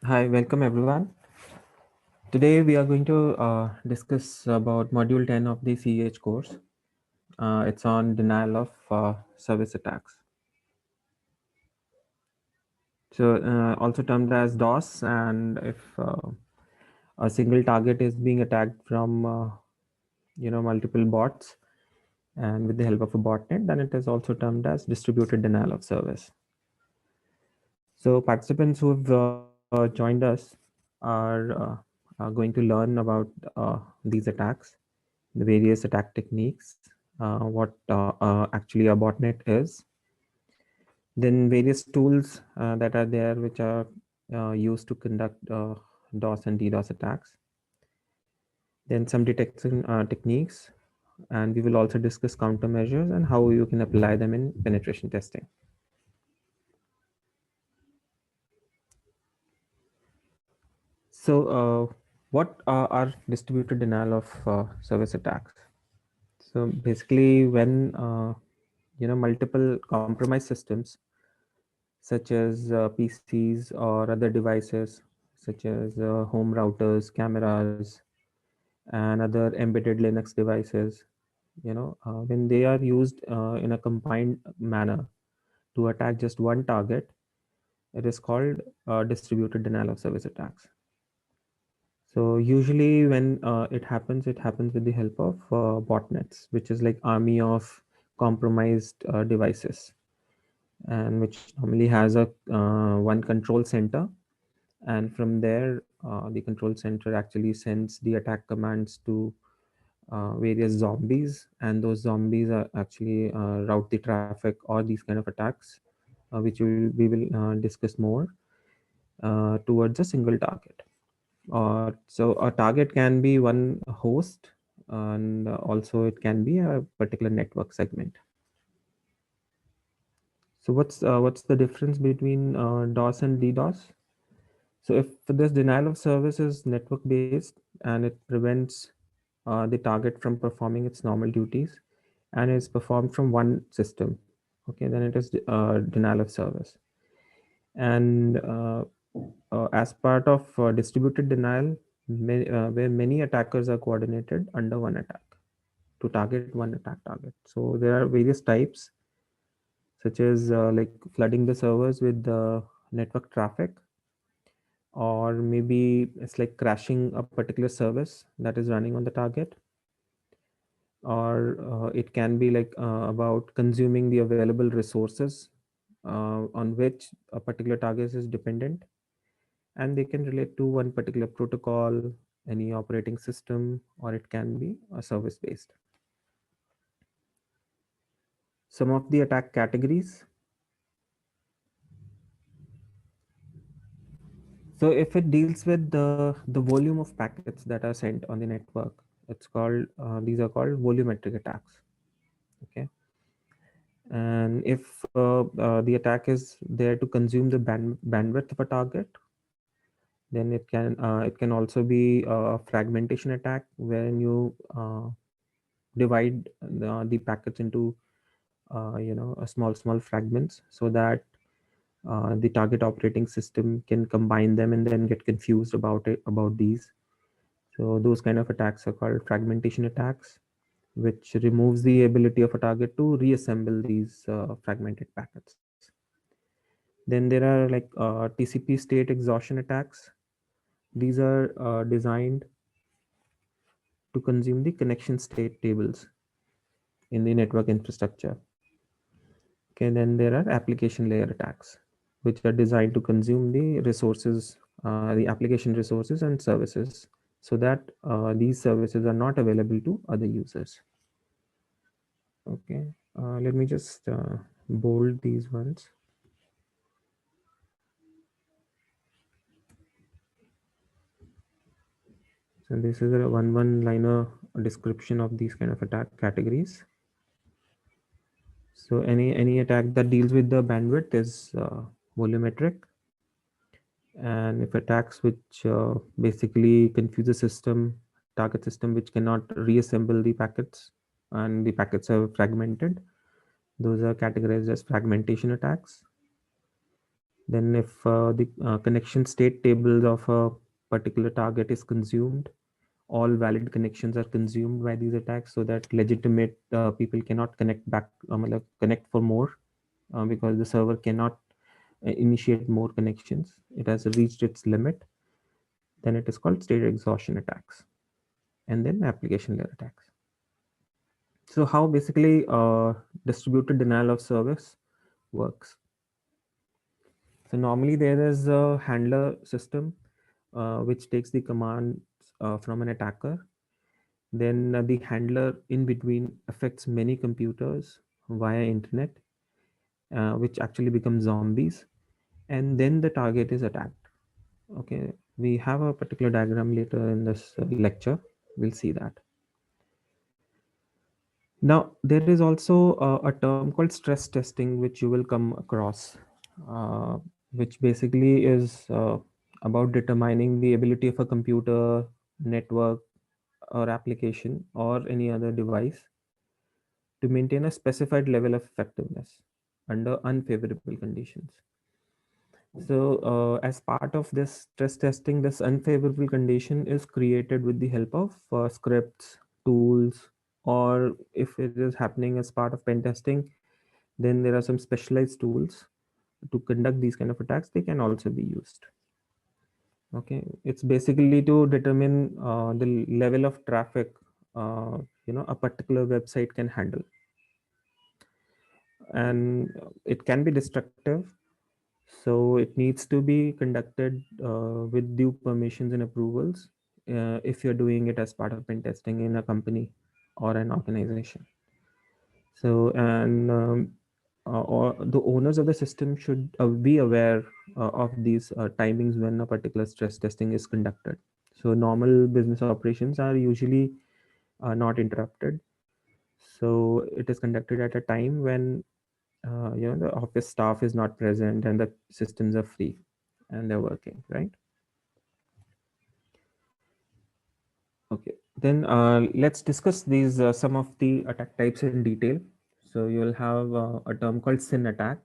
Hi, welcome everyone. Today we are going to discuss about Module 10 of the CEH course. It's on denial of service attacks. So also termed as DOS, and if a single target is being attacked from multiple bots and with the help of a botnet, then it is also termed as distributed denial of service. So participants who have joined us are going to learn about these attacks, the various attack techniques, what actually a botnet is, then various tools that are there which are used to conduct DOS and DDoS attacks, then some detection techniques, and we will also discuss countermeasures and how you can apply them in penetration testing. So, what are distributed denial of service attacks? So basically, when multiple compromised systems, such as PCs or other devices, such as home routers, cameras, and other embedded Linux devices, when they are used in a combined manner to attack just one target, it is called distributed denial of service attacks. So usually when it happens with the help of botnets, which is like army of compromised devices, and which normally has a one control center, and from there the control center actually sends the attack commands to various zombies, and those zombies are actually route the traffic or these kind of attacks, which we will discuss more towards a single target. So a target can be one host, and also it can be a particular network segment. So what's the difference between DOS and DDoS? So if this denial of service is network based and it prevents the target from performing its normal duties and is performed from one system, okay, then it is denial of service. And as part of distributed denial, where many attackers are coordinated under one attack to target one attack target. So there are various types, such as like flooding the servers with the network traffic, or maybe it's like crashing a particular service that is running on the target, or it can be like about consuming the available resources on which a particular target is dependent, and they can relate to one particular protocol, any operating system, or it can be a service based. Some of the attack categories. So if it deals with the volume of packets that are sent on the network, it's called these are called volumetric attacks. Okay, and if the attack is there to consume the bandwidth of a target, then it can also be a fragmentation attack, wherein you divide the packets into a small fragments, so that the target operating system can combine them and then get confused about these. So those kind of attacks are called fragmentation attacks, which removes the ability of a target to reassemble these fragmented packets. Then there are like TCP state exhaustion attacks. These are designed to consume the connection state tables in the network infrastructure. Okay, then there are application layer attacks, which are designed to consume the resources, the application resources and services, so that these services are not available to other users. Okay, let me just bold these ones. So this is a one-liner description of these kind of attack categories. So any attack that deals with the bandwidth is volumetric, and if attacks which basically confuse the system, target system, which cannot reassemble the packets and the packets are fragmented, those are categorized as fragmentation attacks. Then if the connection state tables of a particular target is consumed, all valid connections are consumed by these attacks, so that legitimate people cannot connect back, मतलब connect for more, because the server cannot initiate more connections. It has reached its limit. Then it is called state exhaustion attacks, and then application layer attacks. So how basically distributed denial of service works. So normally there is a handler system which takes the commands from an attacker. Then the handler in between affects many computers via internet, which actually become zombies, and then the target is attacked. Okay, we have a particular diagram later in this lecture. We'll see that. Now, there is also a term called stress testing, which you will come across, which basically is about determining the ability of a computer, network, or application, or any other device to maintain a specified level of effectiveness under unfavorable conditions. So, as part of this stress testing, this unfavorable condition is created with the help of scripts, tools, or if it is happening as part of pen testing, then there are some specialized tools to conduct these kind of attacks. They can also be used. Okay, it's basically to determine the level of traffic a particular website can handle, and it can be destructive. So it needs to be conducted with due permissions and approvals if you're doing it as part of pen testing in a company or an organization. So, and or the owners of the system should be aware of these timings when a particular stress testing is conducted. So normal business operations are usually not interrupted. So it is conducted at a time when the office staff is not present and the systems are free and they're working, right? Okay, then let's discuss these some of the attack types in detail. So you'll have a term called SYN attack,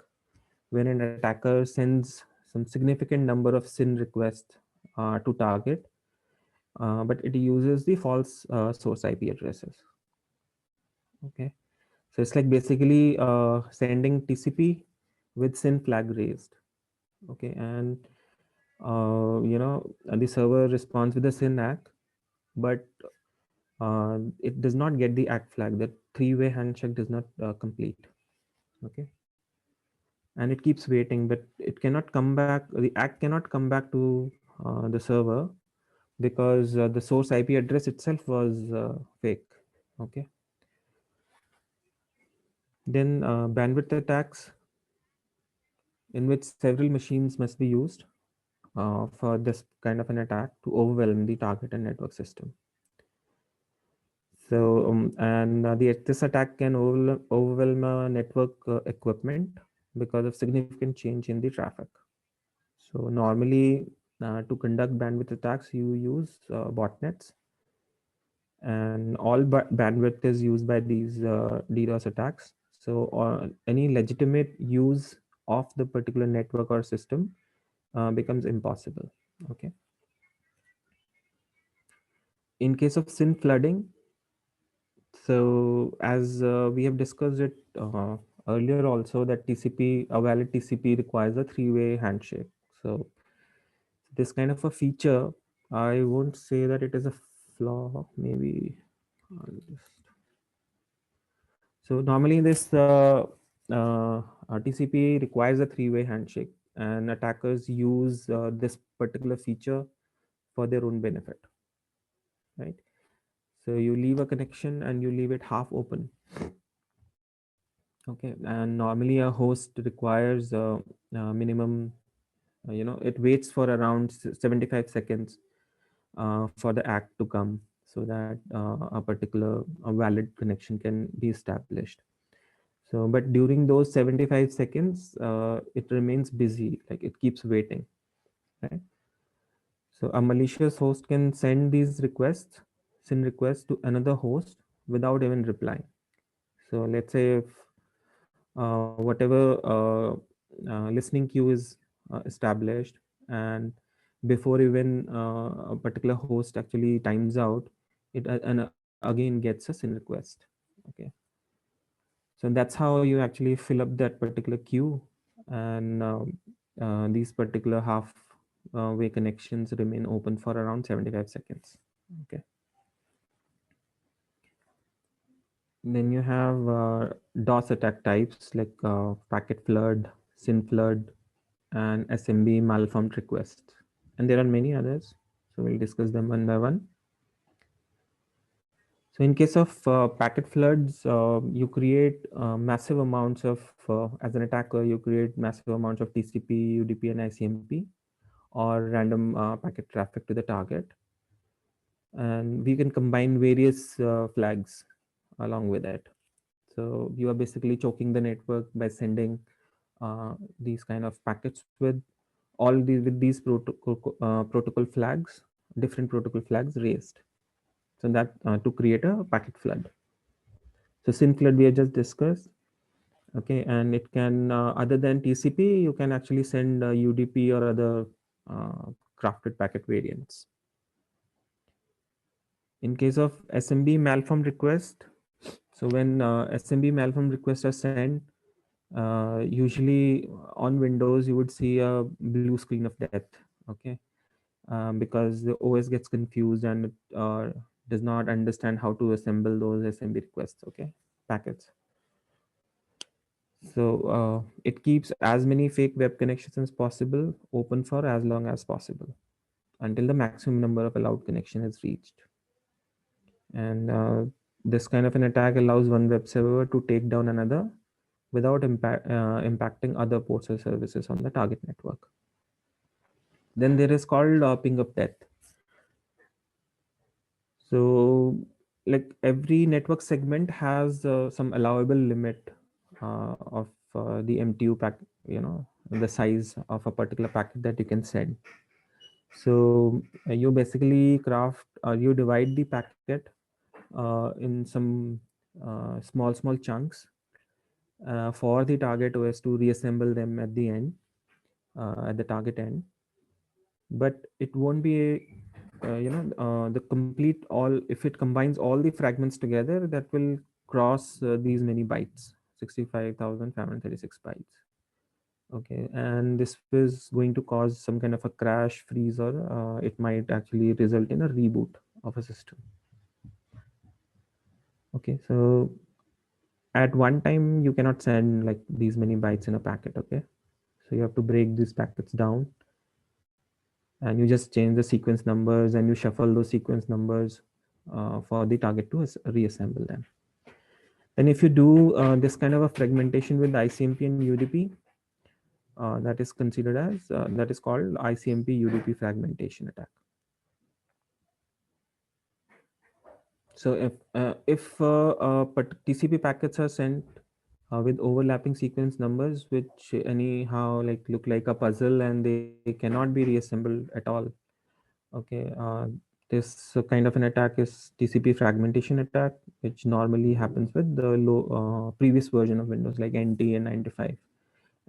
when an attacker sends some significant number of SYN requests to target, but it uses the false source IP addresses. Okay, so it's like basically sending TCP with SYN flag raised. Okay, and the server responds with a SYN ACK, but it does not get the ACK flag. The three-way handshake does not complete. Okay, and it keeps waiting, but it cannot come back. The ACK cannot come back to the server because the source IP address itself was fake. Okay, then bandwidth attacks, in which several machines must be used for this kind of an attack to overwhelm the target and network system. So, and this attack can overwhelm network equipment because of significant change in the traffic. So, normally, to conduct bandwidth attacks, you use botnets, and all bandwidth is used by these DDoS attacks. So, any legitimate use of the particular network or system becomes impossible. Okay. In case of SYN flooding, so as we have discussed it earlier also, that TCP, a valid TCP requires a three-way handshake. So this kind of a feature, I won't say that it is a flaw, maybe. So normally this TCP requires a three-way handshake, and attackers use this particular feature for their own benefit, right? So you leave a connection and you leave it half open. Okay, and normally a host requires minimum, it waits for around 75 seconds for the act to come, so that a valid connection can be established. So, but during those 75 seconds, it remains busy, like it keeps waiting, right? So a malicious host can send these requests, send requests to another host without even replying. So let's say if whatever listening queue is established, and before even a particular host actually times out, it and again gets a SYN request. Okay, so that's how you actually fill up that particular queue, and these particular half way connections remain open for around 75 seconds. Okay, then you have DOS attack types like packet flood, SYN flood, and SMB malformed request. And there are many others. So we'll discuss them one by one. So in case of packet floods, you create massive amounts of, as an attacker, you create massive amounts of TCP, UDP, and ICMP, or random packet traffic to the target. And we can combine various flags along with it. So you are basically choking the network by sending these kind of packets with these protocol flags, different protocol flags raised. So that to create a packet flood. So SYN flood we have just discussed. Okay, and it can other than TCP, you can actually send UDP or other crafted packet variants. In case of SMB malformed request, so when SMB malformed requests are sent, usually on Windows you would see a blue screen of death. Okay, because the OS gets confused and does not understand how to assemble those SMB requests. Okay, packets. So it keeps as many fake web connections as possible open for as long as possible until the maximum number of allowed connection is reached. And this kind of an attack allows one web server to take down another without impacting other ports or services on the target network. Then there is called ping of death. So like every network segment has some allowable limit of the MTU pack, the size of a particular packet that you can send. So you basically you divide the packet in some small chunks for the target OS to reassemble them at the end, at the target end. But it won't be the complete all. If it combines all the fragments together, that will cross these many bytes, 65,536 bytes. Okay, and this is going to cause some kind of a crash, freeze, or it might actually result in a reboot of a system. Okay, so at one time you cannot send like these many bytes in a packet. Okay, so you have to break these packets down, and you just change the sequence numbers and you shuffle those sequence numbers for the target to reassemble them. And if you do this kind of a fragmentation with ICMP and UDP, that is considered as that is called ICMP UDP fragmentation attack. So TCP packets are sent with overlapping sequence numbers, which anyhow like look like a puzzle, and they cannot be reassembled at all. Okay, this kind of an attack is TCP fragmentation attack, which normally happens with the previous version of Windows like NT and 95,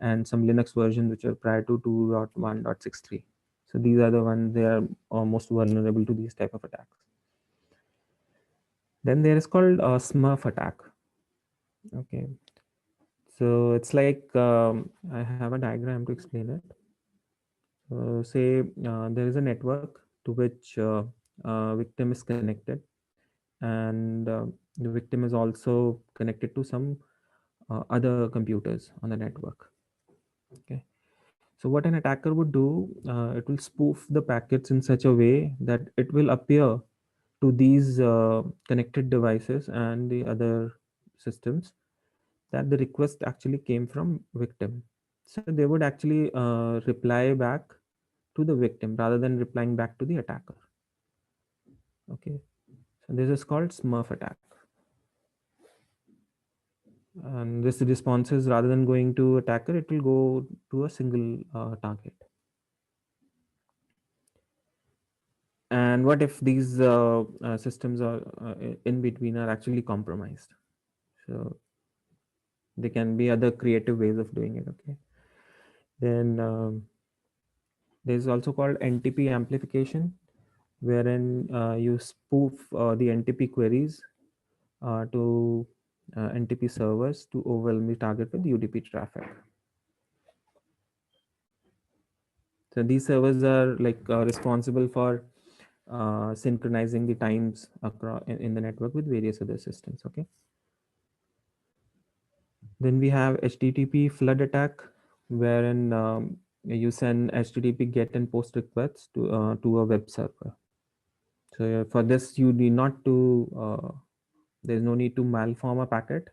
and some Linux versions which are prior to 2.1.63. So these are the ones they are most vulnerable to these type of attacks. Then there is called a Smurf attack. Okay, so it's like I have a diagram to explain it. Say there is a network to which victim is connected, and the victim is also connected to some other computers on the network. Okay, so what an attacker would do, it will spoof the packets in such a way that it will appear to these connected devices and the other systems that the request actually came from victim. So they would actually reply back to the victim rather than replying back to the attacker. Okay, so this is called Smurf attack. And this responses, rather than going to attacker, it will go to a single target. And what if these systems are in between are actually compromised? So there can be other creative ways of doing it. Okay, then There's also called NTP amplification, wherein you spoof the NTP queries to NTP servers to overwhelm the target with UDP traffic. So these servers are like responsible for synchronizing the times across in the network with various other systems. Okay. Then we have HTTP flood attack, wherein you send HTTP get and post requests to a web server. So for this, you need not to. There's no need to malform a packet,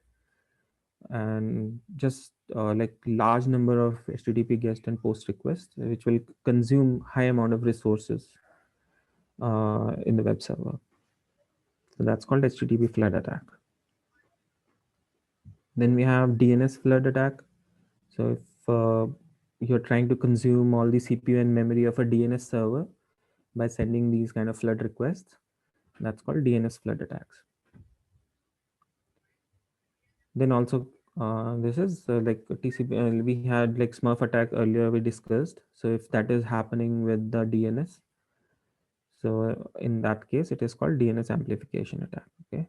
and just like large number of HTTP GET and POST requests, which will consume high amount of resources in the web server. So that's called HTTP flood attack. Then we have DNS flood attack. So if you're trying to consume all the CPU and memory of a DNS server by sending these kind of flood requests, that's called DNS flood attacks. Then also this is like TCP. We had like Smurf attack earlier we discussed. So if that is happening with the DNS, so in that case it is called DNS amplification attack. Okay.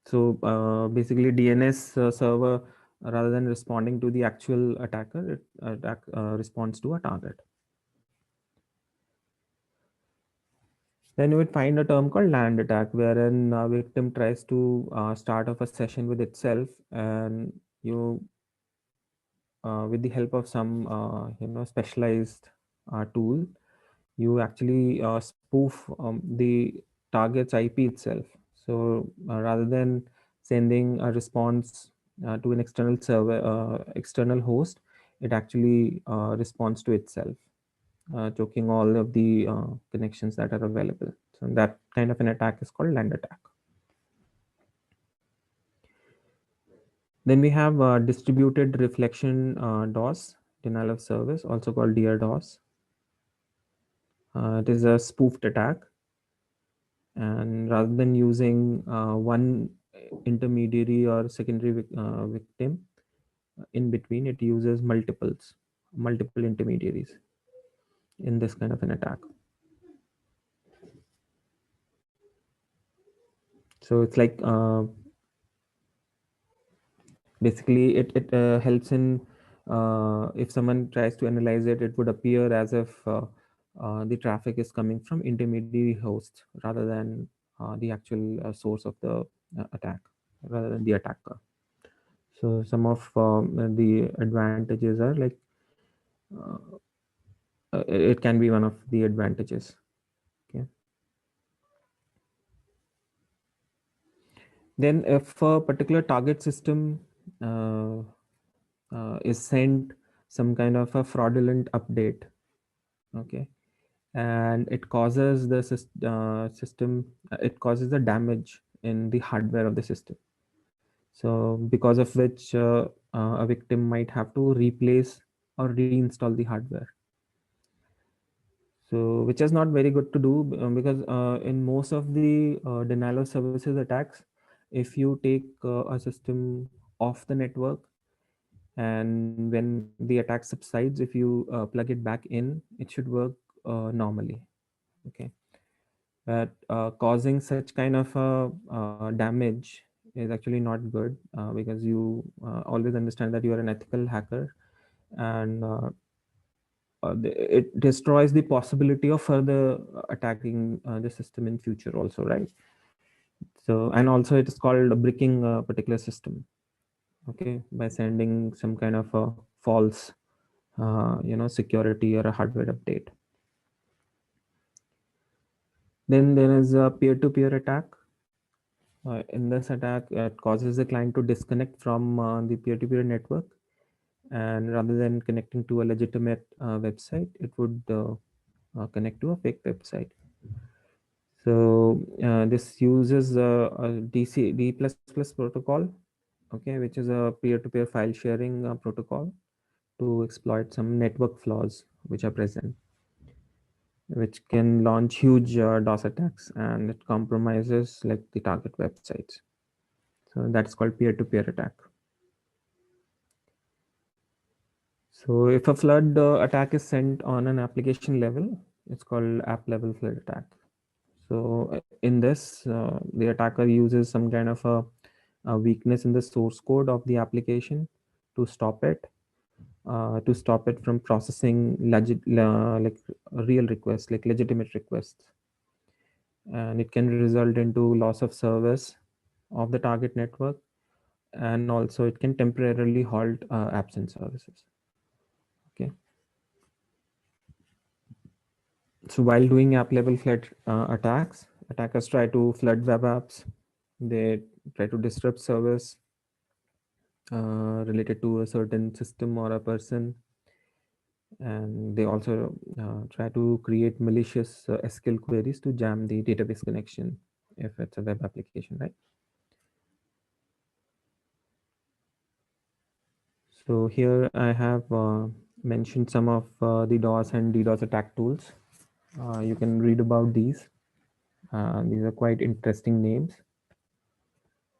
So basically DNS server, rather than responding to the actual attacker, it responds to a target. Then you would find a term called land attack, wherein a victim tries to start off a session with itself, and you, with the help of some specialized tool, you actually spoof the target's IP itself. So rather than sending a response to an external server, external host, it actually responds to itself, choking all of the connections that are available. So that kind of an attack is called land attack. Then we have distributed reflection DOS, denial of service, also called DRDOS. It is a spoofed attack, and rather than using one intermediary or secondary victim in between, it uses multiple intermediaries in this kind of an attack. So it's like basically it helps in if someone tries to analyze it, it would appear as if the traffic is coming from intermediary hosts rather than the actual source of the attack, rather than the attacker. So some of the advantages are like uh, it can be one of the advantages. Okay. Then if a particular target system uh, is sent some kind of a fraudulent update, okay, and it causes the system, it causes the damage in the hardware of the system. So because of which a victim might have to replace or reinstall the hardware. So which is not very good to do, because in most of the denial of services attacks, if you take a system off the network, and when the attack subsides, if you plug it back in, it should work normally. Okay. But causing such kind of a damage is actually not good, because you always understand that you are an ethical hacker, and it destroys the possibility of further attacking the system in future also, right? So, and also it is called bricking a particular system, okay, by sending some kind of a false security or a hardware update. Then there is a peer-to-peer attack. In this attack, it causes the client to disconnect from the peer-to-peer network, and rather than connecting to a legitimate website, it would connect to a fake website. So this uses a D++ protocol, okay, which is a peer-to-peer file sharing protocol to exploit some network flaws which are present, which can launch huge DOS attacks, and it compromises like the target websites. So that's called peer-to-peer attack. So if a flood attack is sent on an application level, it's called app level flood attack. So in this, the attacker uses some kind of a weakness in the source code of the application to stop it, from processing like real requests, like legitimate requests, and it can result into loss of service of the target network, and also it can temporarily halt apps and services. Okay. So while doing app level flood attacks, attackers try to flood web apps. They try to disrupt service related to a certain system or a person, and they also try to create malicious SQL queries to jam the database connection if it's a web application, right? So here I have mentioned some of the DOS and DDoS attack tools. You can read about these. These are quite interesting names.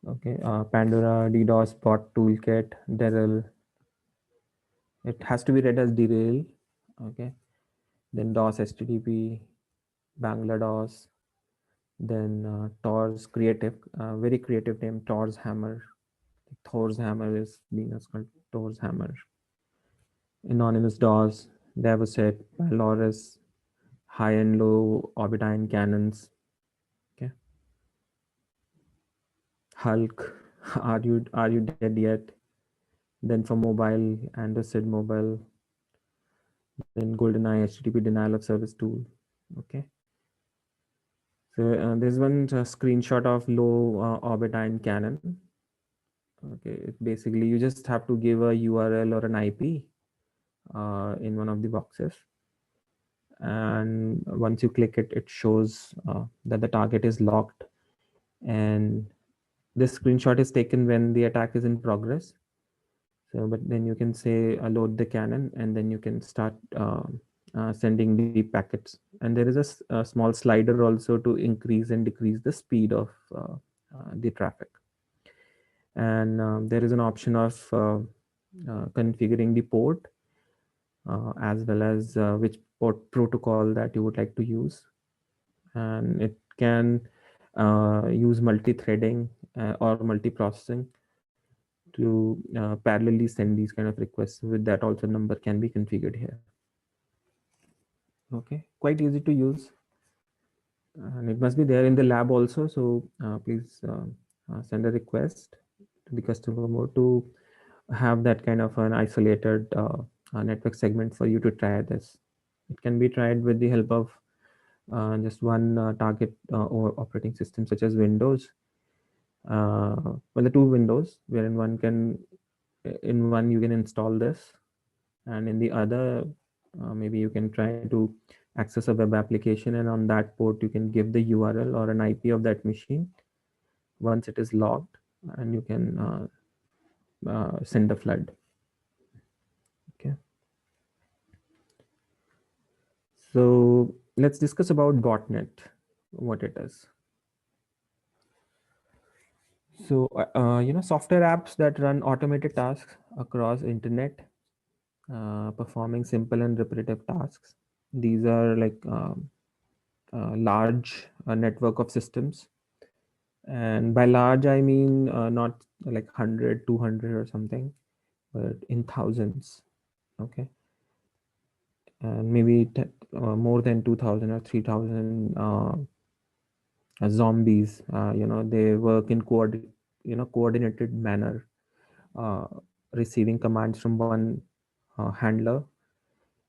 Okay, Pandora, DDoS bot toolkit, Derel. It has to be read as derail. Okay, then DOS HTTP, Bangladesh, then Tor's creative, very creative name, Tor's hammer. Thor's hammer is being as called Tor's hammer. Anonymous DOS, Davoset, Valorous, high and low orbitine cannons. Okay, Hulk, are you dead yet? Then for mobile, Android mobile, then GoldenEye HTTP denial of service tool. Okay, so there's one screenshot of low orbitine cannon. Okay, it basically you just have to give a URL or an IP in one of the boxes, and once you click it, it shows that the target is locked, and this screenshot is taken when the attack is in progress. So, but then you can say load the cannon, and then you can start sending the packets. And there is a small slider also to increase and decrease the speed of the traffic. And there is an option of configuring the port as well as which port protocol that you would like to use. And it can use multi-threading or multi-processing to parallelly send these kind of requests. With that also number can be configured here. Okay, quite easy to use, and it must be there in the lab also. So please send a request to the customer mode to have that kind of an isolated network segment for you to try this. It can be tried with the help of just one target or operating system such as Windows. Well, the two windows, wherein one can, in one you can install this, and in the other maybe you can try to access a web application, and on that port you can give the URL or an IP of that machine once it is logged, and you can send the flood. Okay, so let's discuss about botnet, what it is. So software apps that run automated tasks across internet, performing simple and repetitive tasks. These are like large network of systems, and by large I mean not like 100, 200 or something, but in thousands. Okay, and maybe more than 2000 or 3000 zombies. They work in coordinated manner, uh, receiving commands from one handler,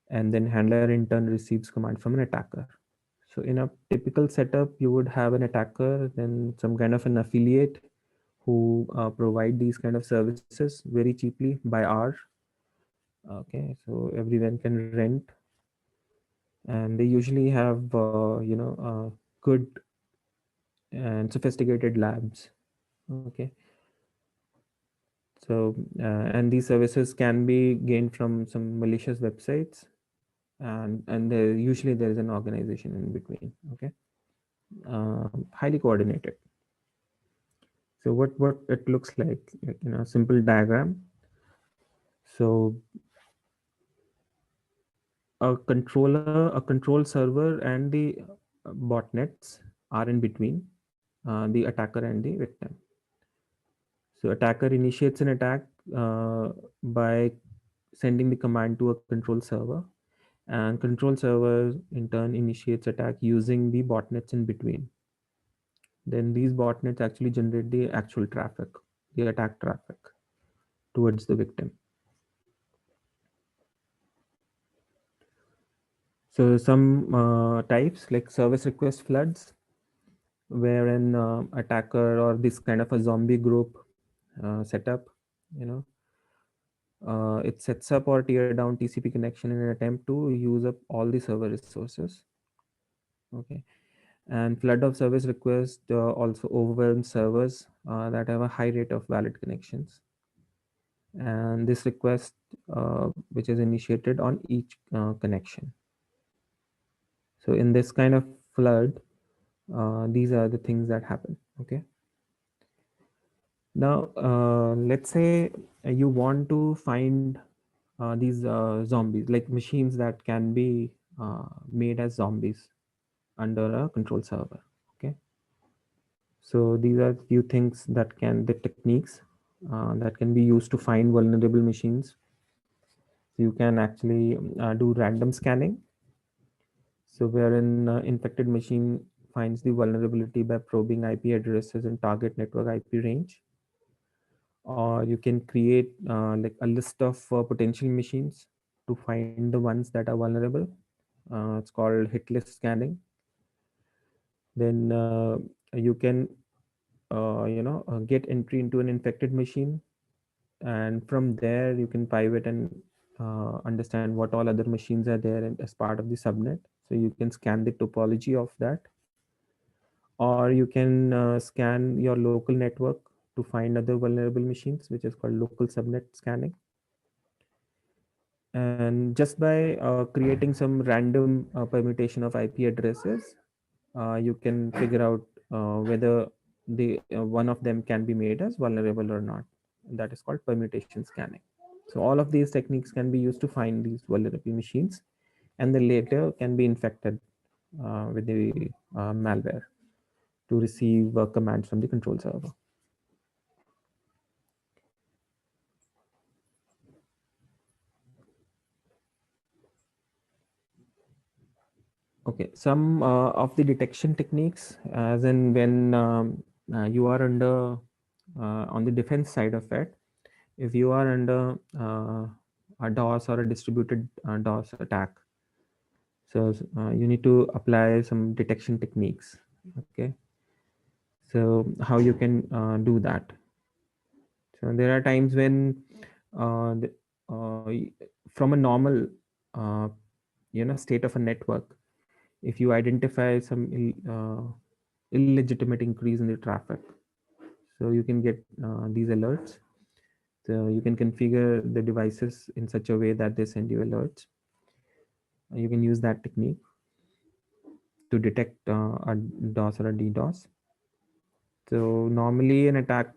and then handler in turn receives command from an attacker. So in a typical setup, you would have an attacker, then some kind of an affiliate who provide these kind of services very cheaply by hour. Okay, so everyone can rent, and they usually have good and sophisticated labs. Okay, so and these services can be gained from some malicious websites, and usually there is an organization in between. Okay, highly coordinated. So what it looks like, simple diagram. So a control server, and the botnets are in between the attacker and the victim. So attacker initiates an attack by sending the command to a control server, and control server in turn initiates attack using the botnets in between. Then these botnets actually generate the actual traffic, the attack traffic towards the victim. So some types like service request floods, where an attacker or this kind of a zombie group setup, you know, it sets up or tear down TCP connection in an attempt to use up all the server resources. Okay, and flood of service requests also overwhelms servers that have a high rate of valid connections. And this request, which is initiated on each connection. So in this kind of flood, these are the things that happen. Okay. Now, let's say you want to find these zombies, like machines that can be made as zombies under a control server. Okay. So these are few things that the techniques that can be used to find vulnerable machines. So you can actually do random scanning. So wherein infected machine finds the vulnerability by probing IP addresses and target network IP range. Or you can create like a list of potential machines to find the ones that are vulnerable. It's called hit list scanning. Then you can get entry into an infected machine, and from there you can pivot and understand what all other machines are there and as part of the subnet. So you can scan the topology of that, or you can scan your local network to find other vulnerable machines, which is called local subnet scanning. And just by creating some random permutation of IP addresses, you can figure out whether the one of them can be made as vulnerable or not. That is called permutation scanning. So all of these techniques can be used to find these vulnerable machines, and then later can be infected with the malware to receive commands from the control server. Okay, some of the detection techniques, as in when you are under on the defense side of it, if you are under a DOS or a distributed DOS attack, so you need to apply some detection techniques. Okay, so how you can do that? So there are times when the, from a normal uh, state of a network, if you identify some illegitimate increase in the traffic, so you can get these alerts. So you can configure the devices in such a way that they send you alerts. You can use that technique to detect a DOS or a DDoS. So normally an attack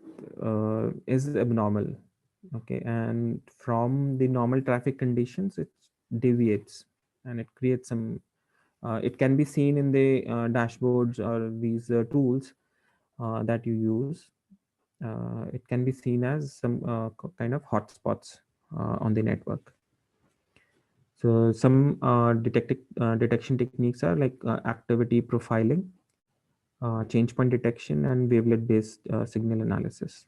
is abnormal. Okay, and from the normal traffic conditions, it deviates and it creates some. It can be seen in the dashboards or these tools that you use. It can be seen as some kind of hotspots on the network. So some detection techniques are like activity profiling, change point detection, and wavelet based signal analysis.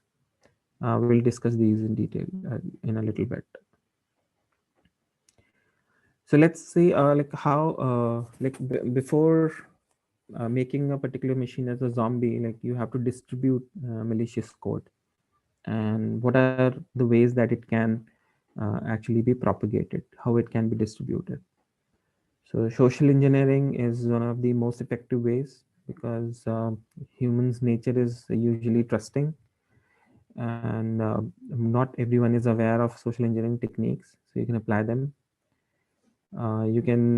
We'll discuss these in detail in a little bit. So let's see like how before making a particular machine as a zombie, like you have to distribute malicious code, and what are the ways that it can actually be propagated, how it can be distributed. So social engineering is one of the most effective ways, because humans nature is usually trusting, and not everyone is aware of social engineering techniques, so you can apply them. You can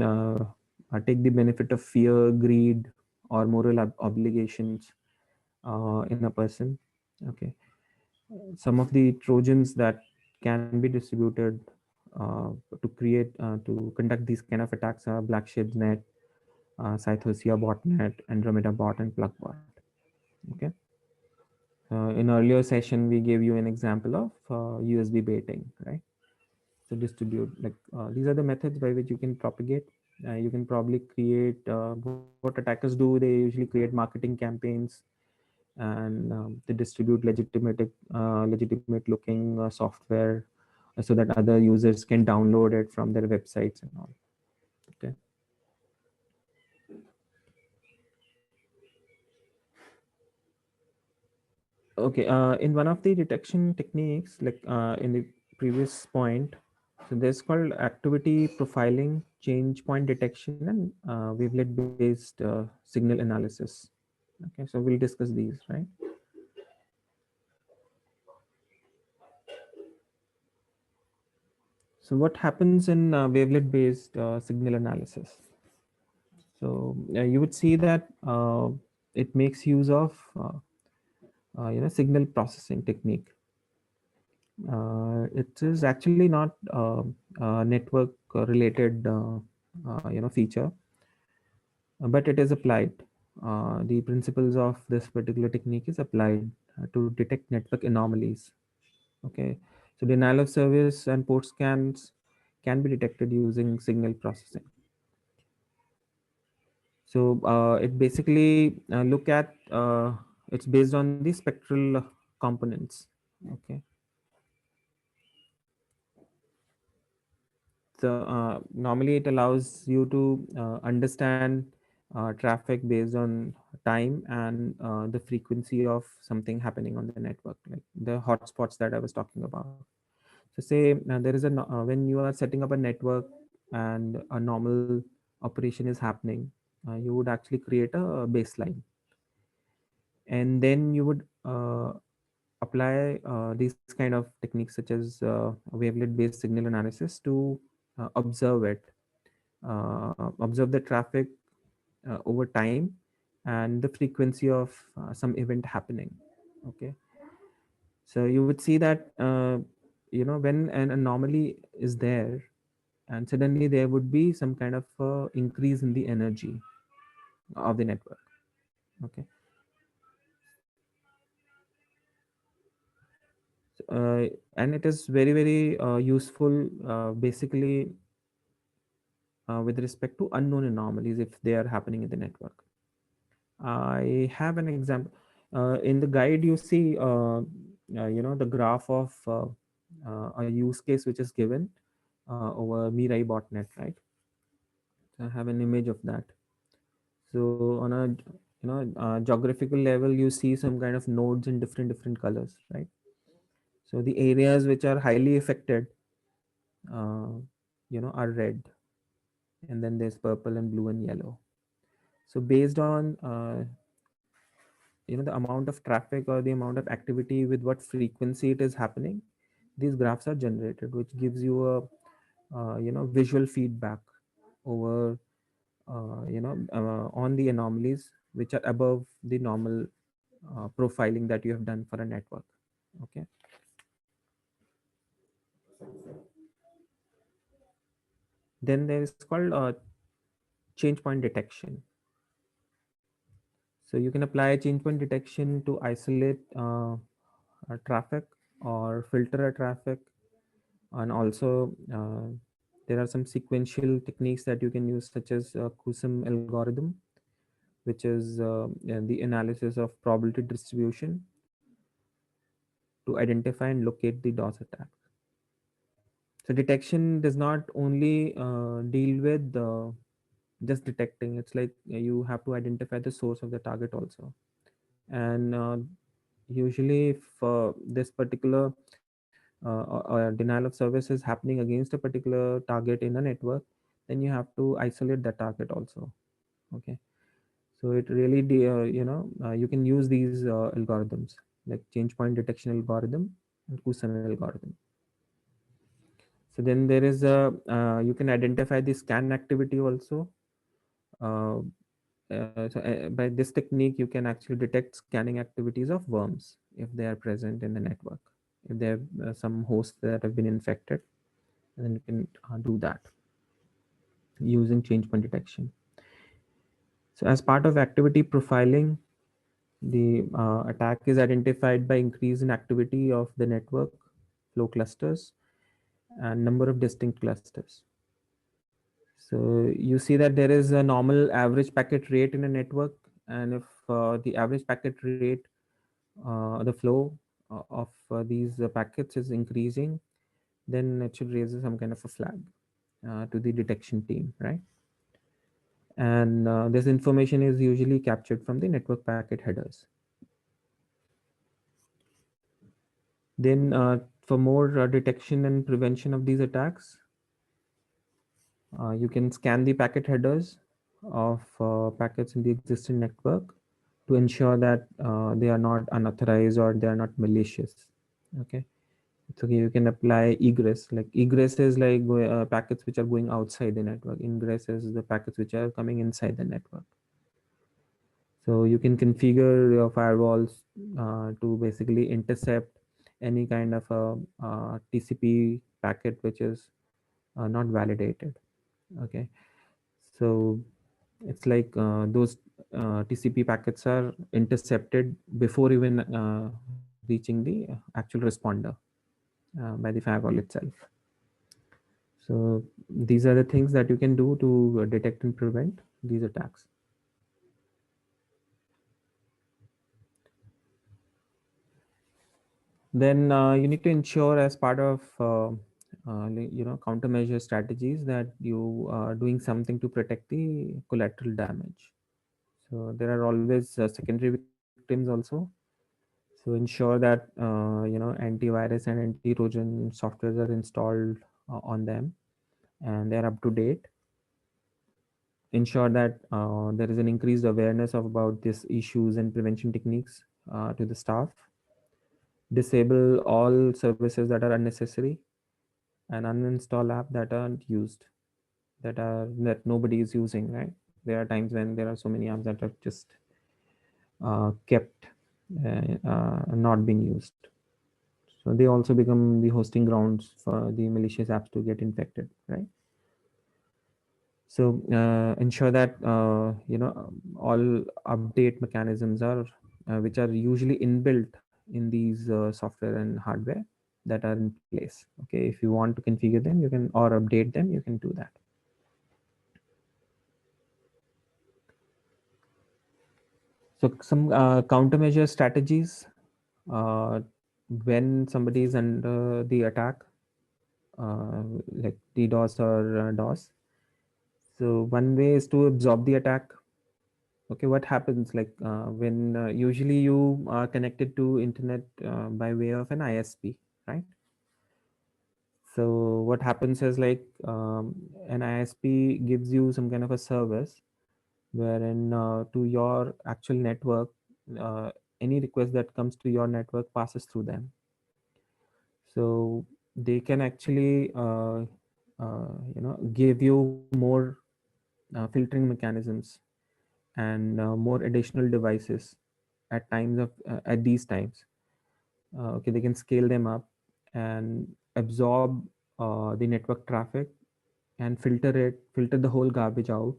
take the benefit of fear, greed, or moral obligations in a person. Okay, some of the trojans that can be distributed uh, to create to conduct these kind of attacks are Black Ship's net, Cythosia botnet, Andromeda bot, and Plug bot. Okay. In earlier session, we gave you an example of USB baiting, right? So distribute like these are the methods by which you can propagate. You can probably create what attackers do. They usually create marketing campaigns and they distribute legitimate looking software so that other users can download it from their websites and all. Okay. Okay. In one of the detection techniques, like in the previous point, so there's called activity profiling, change point detection, and wavelet based signal analysis. Okay, so we'll discuss these, right? So what happens in wavelet based signal analysis? So you would see that it makes use of signal processing technique. It is actually not network related feature, but it is applied. The principles of this particular technique is applied to detect network anomalies. Okay, so denial of service and port scans can be detected using signal processing. So it basically look at it's based on the spectral components. Okay, so normally it allows you to understand traffic based on time and the frequency of something happening on the network, like the hotspots that I was talking about. So say there is when you are setting up a network and a normal operation is happening, you would actually create a baseline, and then you would apply these kind of techniques such as wavelet based signal analysis to observe it, observe the traffic over time and the frequency of some event happening. Okay, so you would see that when an anomaly is there and suddenly there would be some kind of increase in the energy of the network. Okay, and it is very very useful basically with respect to unknown anomalies if they are happening in the network. I have an example. In the guide, you see, the graph of a use case which is given over Mirai botnet, right? I have an image of that. So on a geographical level, you see some kind of nodes in different colors, right? So the areas which are highly affected, uh, are red, and then there's purple and blue and yellow. So based on the amount of traffic or the amount of activity with what frequency it is happening, these graphs are generated, which gives you a visual feedback over on the anomalies which are above the normal profiling that you have done for a network. Okay, then there is called change point detection. So you can apply change point detection to isolate traffic or filter a traffic, and also there are some sequential techniques that you can use such as Kusum algorithm, which is the analysis of probability distribution to identify and locate the DOS attack. So detection does not only deal with just detecting. It's like you have to identify the source of the target also. And usually if this particular denial of service is happening against a particular target in a network, then you have to isolate that target also. Okay, so it really you can use these algorithms like change point detection algorithm and Kusama algorithm. So then there is a you can identify the scan activity also. uh, by this technique you can actually detect scanning activities of worms if they are present in the network, if they have some hosts that have been infected. and then you can do that using change point detection. So as part of activity profiling, the attack is identified by increase in activity of the network flow clusters and number of distinct clusters. So you see that there is a normal average packet rate in a network, and if the average packet rate, the flow of these packets is increasing, then it should raise some kind of a flag to the detection team, right? And this information is usually captured from the network packet headers. Then for more detection and prevention of these attacks, you can scan the packet headers of packets in the existing network to ensure that they are not unauthorized or they are not malicious. Okay. So you can apply egress. Like egress is like packets which are going outside the network. Ingress is the packets which are coming inside the network. So you can configure your firewalls to basically intercept any kind of a TCP packet which is not validated. Okay, so it's like those TCP packets are intercepted before even reaching the actual responder by the firewall itself. So these are the things that you can do to detect and prevent these attacks. Then you need to ensure as part of countermeasure strategies that you are doing something to protect the collateral damage. So there are always secondary victims also. So ensure that antivirus and anti-trojan softwares are installed on them and they are up to date. Ensure that there is an increased awareness of about these issues and prevention techniques to the staff. Disable all services that are unnecessary and uninstall app that aren't used, that nobody is using, right? There are times when there are so many apps that are just kept not being used. So they also become the hosting grounds for the malicious apps to get infected, right? So ensure that all update mechanisms are which are usually inbuilt in these software and hardware that are in place. Okay, if you want to configure them, you can, or update them, you can do that. So some countermeasure strategies uh, when somebody is under the attack, like DDoS or DOS. So one way is to absorb the attack. Okay, what happens like when usually you are connected to internet by way of an ISP, right? So what happens is like an ISP gives you some kind of a service wherein to your actual network, uh, any request that comes to your network passes through them. So they can actually give you more filtering mechanisms and more additional devices at times of at these times. Okay, they can scale them up and absorb the network traffic and filter the whole garbage out,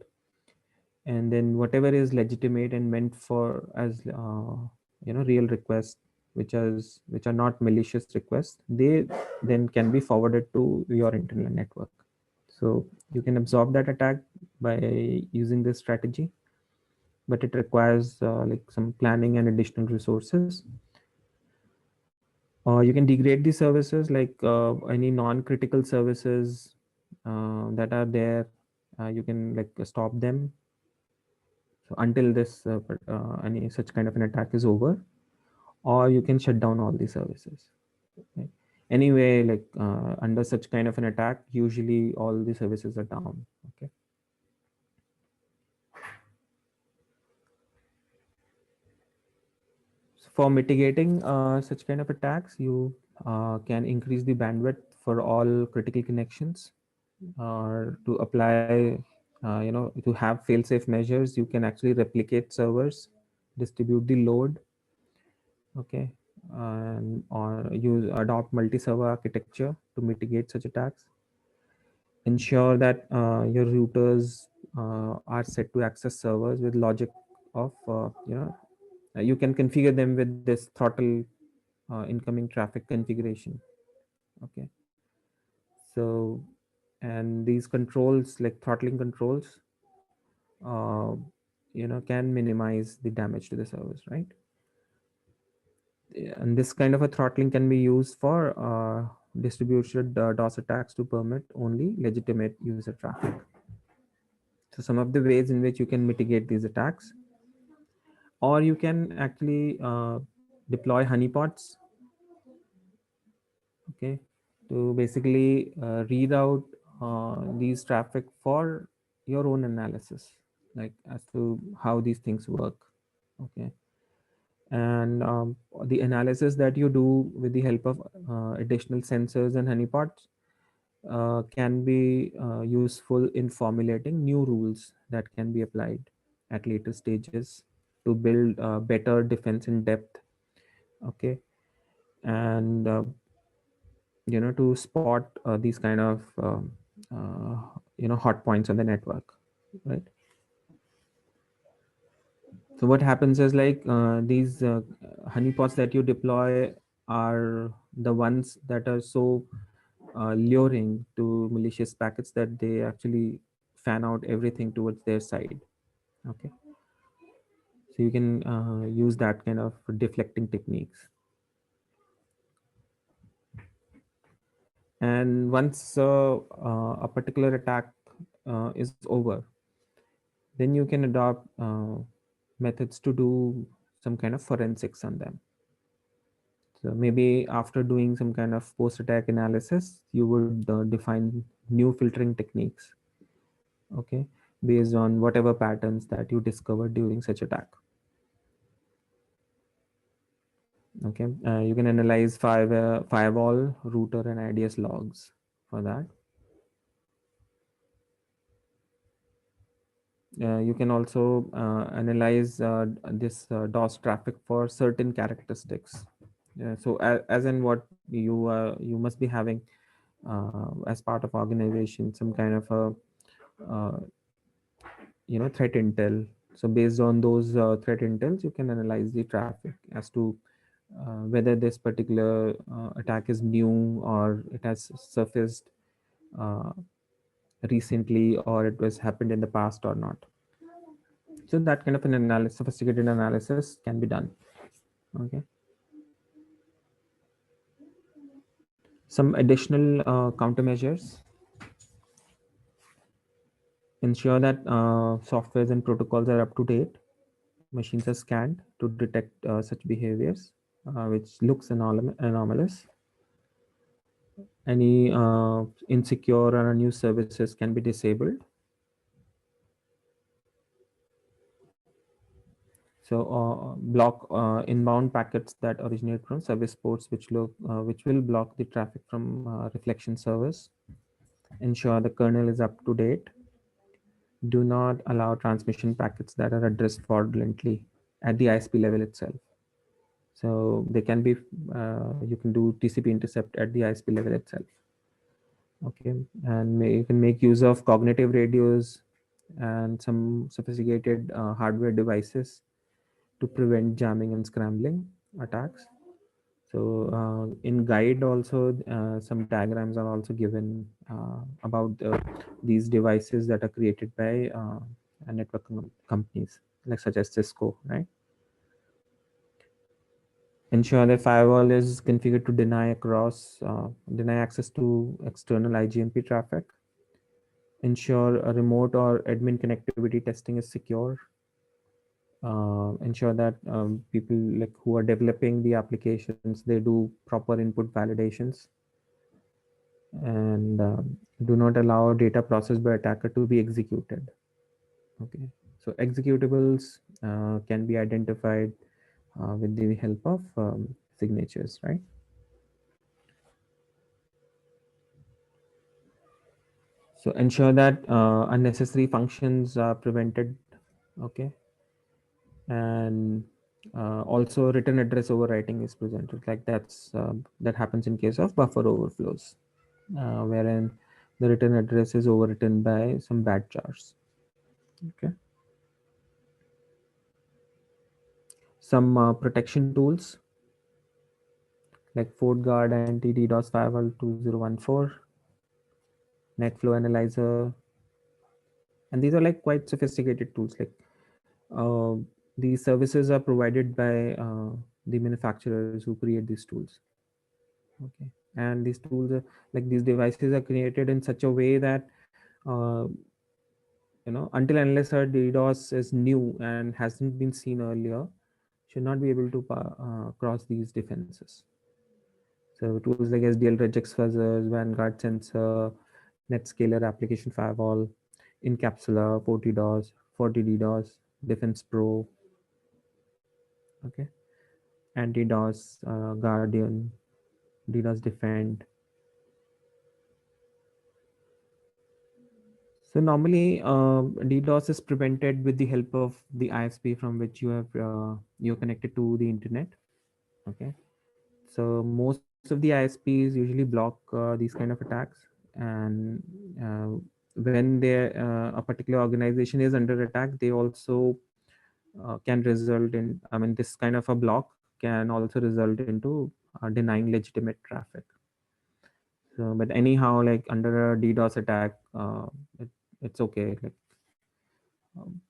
and then whatever is legitimate and meant for as real requests, which are not malicious requests, they then can be forwarded to your internal network. So you can absorb that attack by using this strategy, but it requires like some planning and additional resources. You can degrade the services, like any non-critical services that are there. You can like stop them. So until this any such kind of an attack is over, or you can shut down all the services. Right? Anyway, like under such kind of an attack, usually all the services are down. Okay. So for mitigating such kind of attacks, you can increase the bandwidth for all critical connections, or to apply, to have fail-safe measures. You can actually replicate servers, distribute the load, okay, and or use adopt multi-server architecture to mitigate such attacks. Ensure that your routers are set to access servers with logic of you can configure them with this throttle incoming traffic configuration. Okay, so and these controls like throttling controls uh, can minimize the damage to the servers, right? And this kind of a throttling can be used for distributed DOS attacks to permit only legitimate user traffic. So some of the ways in which you can mitigate these attacks, or you can actually deploy honeypots, okay, to basically read out these traffic for your own analysis, like as to how these things work. Okay, and the analysis that you do with the help of additional sensors and honeypots can be useful in formulating new rules that can be applied at later stages to build better defense in depth. Okay, and to spot these kind of uh, hot points on the network, right? So what happens is like these honeypots that you deploy are the ones that are so luring to malicious packets that they actually fan out everything towards their side. Okay, so you can use that kind of deflecting techniques. And once a particular attack is over, then you can adopt methods to do some kind of forensics on them. So maybe after doing some kind of post-attack analysis, you would define new filtering techniques, okay, based on whatever patterns that you discovered during such attack. Okay, you can analyze firewall, router, and IDS logs for that. You can also analyze this DOS traffic for certain characteristics. So as in what you must be having as part of organization some kind of a uh, threat intel. So based on those threat intels, you can analyze the traffic as to whether this particular attack is new or it has surfaced uh, recently or it was happened in the past or not. So that kind of an analysis, sophisticated analysis can be done. Okay. Some additional countermeasures: ensure that softwares and protocols are up to date. Machines are scanned to detect such behaviors which looks anomalous. Any insecure or unused services can be disabled. So block inbound packets that originate from service ports which will block the traffic from reflection servers. Ensure the kernel is up to date. Do not allow transmission packets that are addressed fraudulently at the ISP level itself. So they can be you can do TCP intercept at the ISP level itself. Okay, and you can make use of cognitive radios and some sophisticated hardware devices to prevent jamming and scrambling attacks. So in guide also some diagrams are also given about these devices that are created by network companies like such as Cisco, right? Ensure that firewall is configured to deny access to external IGMP traffic. Ensure a remote or admin connectivity testing is secure. Ensure that people like who are developing the applications, they do proper input validations, and do not allow data processed by attacker to be executed. Okay, so executables can be identified with the help of signatures, right? So ensure that unnecessary functions are prevented. Okay, and also return address overwriting is presented, like that happens in case of buffer overflows, wherein the return address is overwritten by some bad jars. Okay. Some protection tools like FortGuard anti DDoS firewall 2014, NetFlow analyzer, and these are like quite sophisticated tools. Like uh, these services are provided by the manufacturers who create these tools. Okay, and these tools are, like these devices are created in such a way that uh, until unless a DDoS is new and hasn't been seen earlier, should not be able to cross these defenses. So tools like SDL regex fuzzers, Vanguard sensor, NetScaler application firewall, Incapsula, 40 DDoS, Defense Pro, okay, anti-DOS, Guardian, DDoS Defend. So normally, DDoS is prevented with the help of the ISP from which you're connected to the internet. Okay, so most of the ISPs usually block these kind of attacks, and uh, when a particular organization is under attack, they also can result in. I mean, this kind of a block can also result into denying legitimate traffic. So, but anyhow, like under a DDoS attack, it's okay. Like um,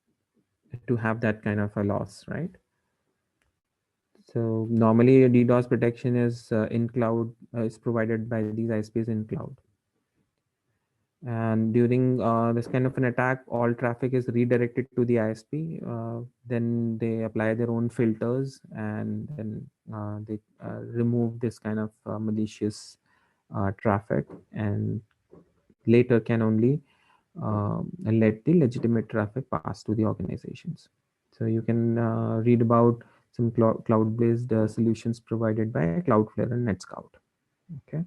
to have that kind of a loss, right? So normally DDoS protection is in cloud is provided by these ISPs in cloud. And during this kind of an attack, all traffic is redirected to the ISP. Then they apply their own filters, and then they remove this kind of malicious traffic, and later can only let the legitimate traffic pass to the organizations. So you can read about some cloud-based solutions provided by Cloudflare and NetScout. Okay.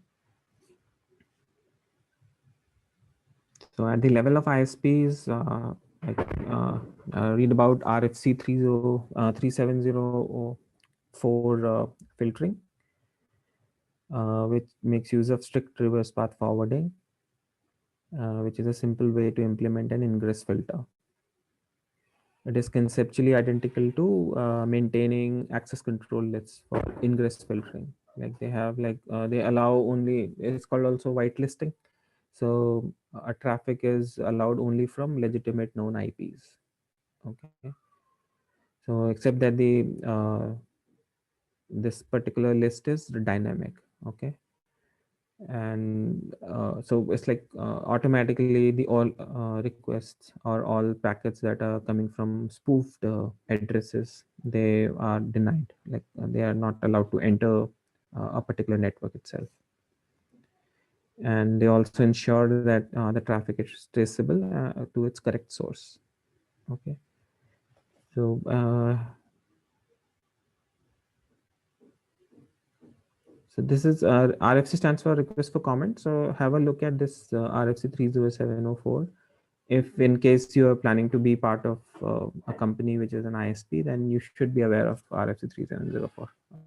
So at the level of ISPs, like, uh, read about RFC 3704 filtering, which makes use of strict reverse path forwarding, which is a simple way to implement an ingress filter. It is conceptually identical to maintaining access control lists for ingress filtering. Like they have they allow only, it's called also whitelisting. So a traffic is allowed only from legitimate known IPs. Okay. So except that the this particular list is dynamic. Okay. And so it's like automatically the all requests or all packets that are coming from spoofed addresses, they are denied. Like they are not allowed to enter a particular network itself. And they also ensure that the traffic is traceable to its correct source. Okay. So so this is RFC stands for request for comment. So have a look at this RFC 30704. If in case you are planning to be part of a company which is an ISP, then you should be aware of RFC 3704. Okay.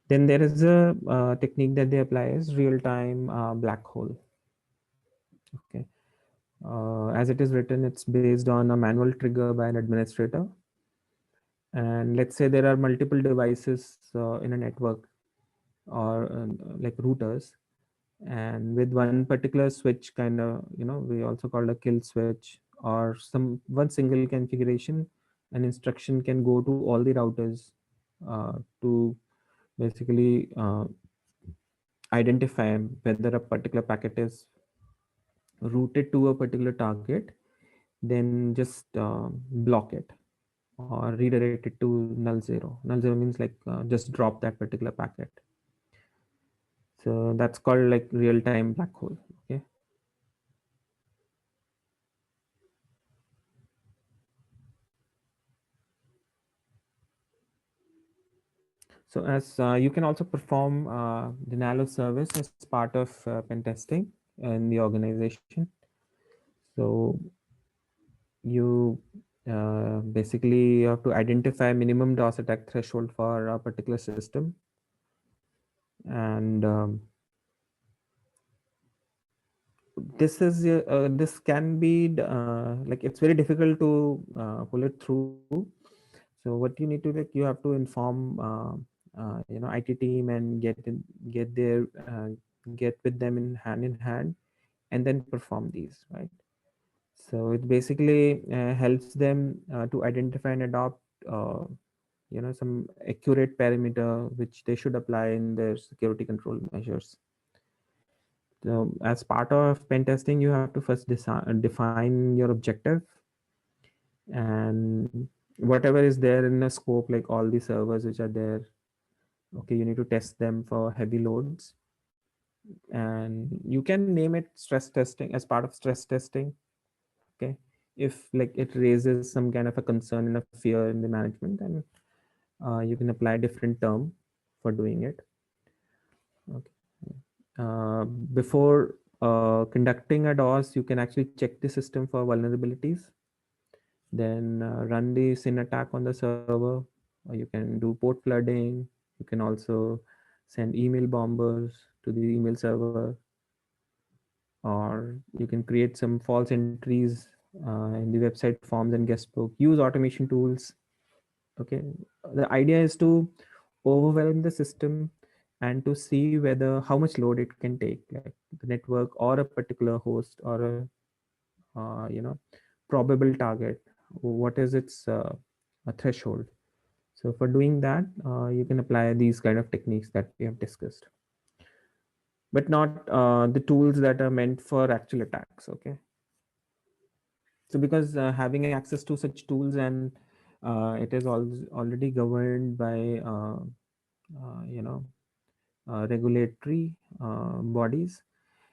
Then there is a technique that they apply is real-time black hole. Okay. As it is written, it's based on a manual trigger by an administrator. And let's say there are multiple devices in a network, or like routers, and with one particular switch kind of, we also call a kill switch, or some one single configuration, an instruction can go to all the routers to basically identify whether a particular packet is routed to a particular target, then just block it or redirect it to null zero. Null zero means like just drop that particular packet. So that's called like real time black hole. Okay. So as you can also perform denial of service as part of pen testing in the organization. So you basically you have to identify minimum DOS attack threshold for a particular system, and this can be like it's very difficult to pull it through. So what you need to like, you have to inform IT team and get their get with them in hand, and then perform these, right? So it basically helps them to identify and adopt some accurate parameter which they should apply in their security control measures. So as part of pen testing, you have to first define your objective, and whatever is there in the scope, like all the servers which are there. Okay, you need to test them for heavy loads, and you can name it stress testing as part of stress testing. Okay, if like it raises some kind of a concern and a fear in the management, then you can apply a different term for doing it. Okay. Before conducting a DOS, you can actually check the system for vulnerabilities, then run the SYN attack on the server, or you can do port flooding. You can also send email bombers to the email server, or you can create some false entries in the website forms and guestbook. Use automation tools. Okay, the idea is to overwhelm the system and to see whether how much load it can take, like the network or a particular host or a probable target. What is its a threshold? So for doing that, you can apply these kind of techniques that we have discussed, but not the tools that are meant for actual attacks. Okay, so because having access to such tools, and it is already governed by uh, you know regulatory bodies,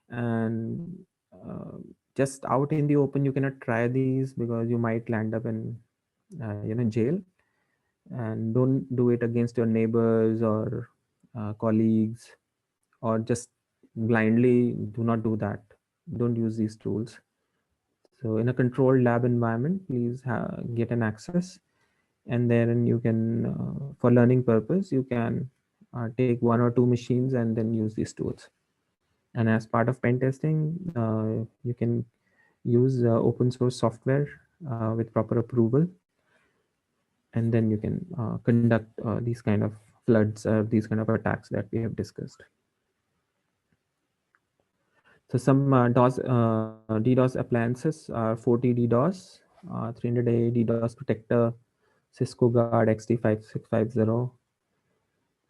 and uh, just out in the open you cannot try these because you might land up in jail. And don't do it against your neighbors or colleagues, or just blindly do not do that. Don't use these tools. So in a controlled lab environment, please get an access, and then you can for learning purpose you can take one or two machines and then use these tools. And as part of pen testing, you can use open source software with proper approval, and then you can conduct these kind of floods, these kind of attacks that we have discussed. So some DDoS appliances are 40 DDoS, 300A DDoS protector, Cisco Guard XT5650,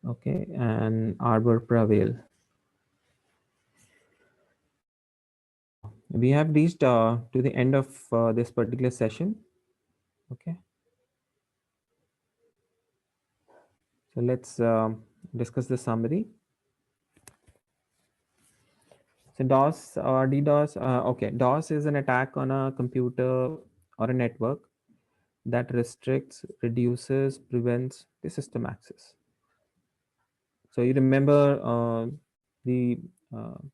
okay, and Arbor Prevail. So we have reached to the end of this particular session. Okay, so let's discuss the summary. So DOS or DDoS, okay, DOS is an attack on a computer or a network that restricts, reduces, prevents the system access. So you remember the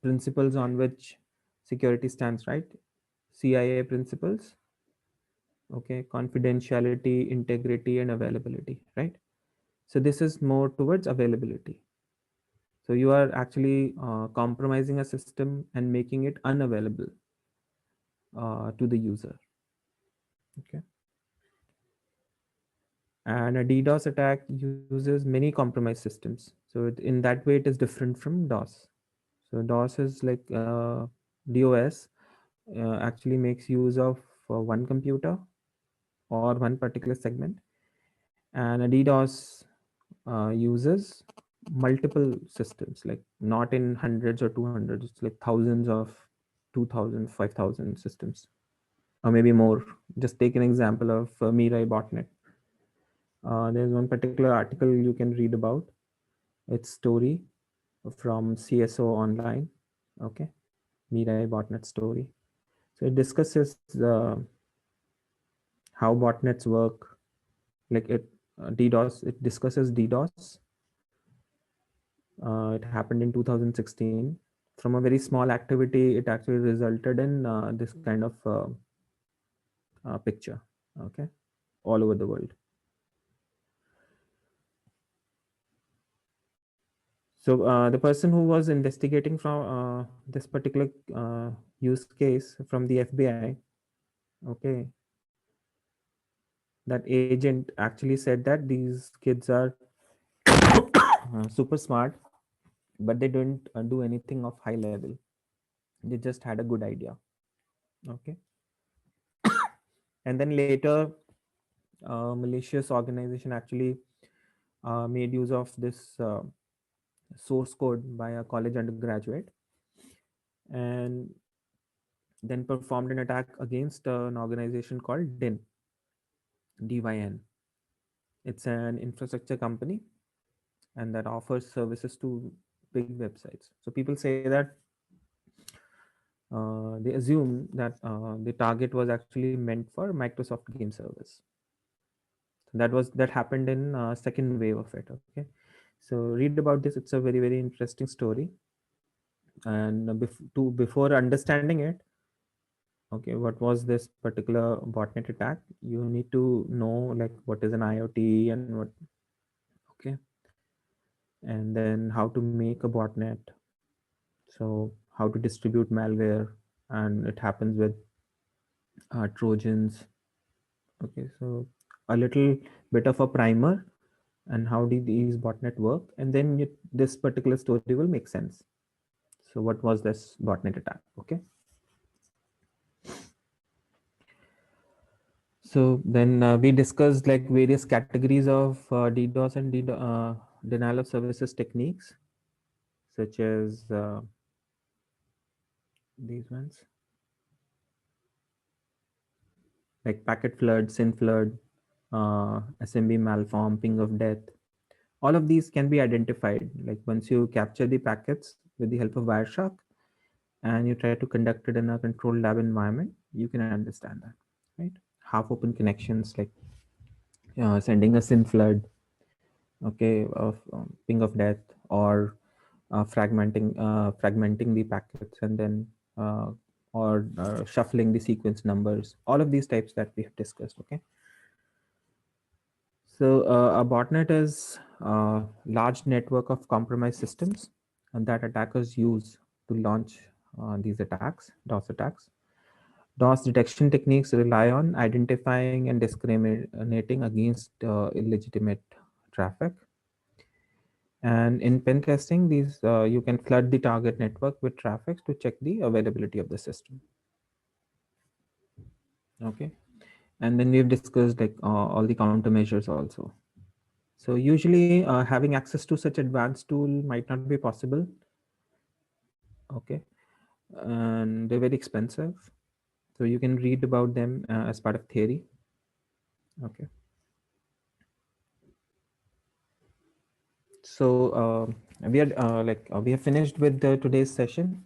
principles on which security stands, right? CIA principles, okay, confidentiality, integrity, and availability, right? So this is more towards availability. So you are actually compromising a system and making it unavailable to the user. Okay. And a DDoS attack uses many compromised systems. So in that way, it is different from DOS. So DOS is like DOS actually makes use of one computer or one particular segment, and a DDoS uses multiple systems, like not in hundreds or 200, it's like thousands of 2000, 5000 systems, or maybe more. Just take an example of Mirai botnet. There's one particular article you can read about its story from CSO Online. Okay, Mirai botnet story. So it discusses how botnets work, like it DDoS. It discusses DDoS. It happened in 2016. From a very small activity, it actually resulted in this kind of picture. Okay, all over the world. The person who was investigating from this particular use case from the FBI, okay, that agent actually said that these kids are super smart, but they don't do anything of high level. They just had a good idea. Okay. And then later, malicious organization actually made use of this source code by a college undergraduate, and then performed an attack against an organization called DYN. It's an infrastructure company and that offers services to big websites. So people say that they assume that the target was actually meant for Microsoft game service. That happened in second wave of it. Okay, so read about this. It's a very interesting story. And before understanding it, okay, what was this particular botnet attack? You need to know like what is an IoT and what, okay, and then how to make a botnet. So how to distribute malware, and it happens with Trojans. Okay, so a little bit of a primer and how do these botnet work, and then this particular story will make sense. So what was this botnet attack? Okay, so then we discussed like various categories of DDoS and denial of services techniques, such as these ones like packet flood, SYN flood, SMB malform, ping of death. All of these can be identified. Like once you capture the packets with the help of Wireshark and you try to conduct it in a controlled lab environment, you can understand that, right? Half open connections like sending a SYN flood, okay, of ping of death, or fragmenting the packets, and then uh, or shuffling the sequence numbers. All of these types that we have discussed. Okay, so a botnet is a large network of compromised systems and that attackers use to launch these attacks, DOS attacks. DOS detection techniques rely on identifying and discriminating against illegitimate traffic. And in pen testing, these you can flood the target network with traffic to check the availability of the system. Okay, and then we've discussed like all the countermeasures also. So usually, having access to such advanced tool might not be possible. Okay, and they're very expensive. So you can read about them as part of theory. Okay. So we are we have finished with today's session.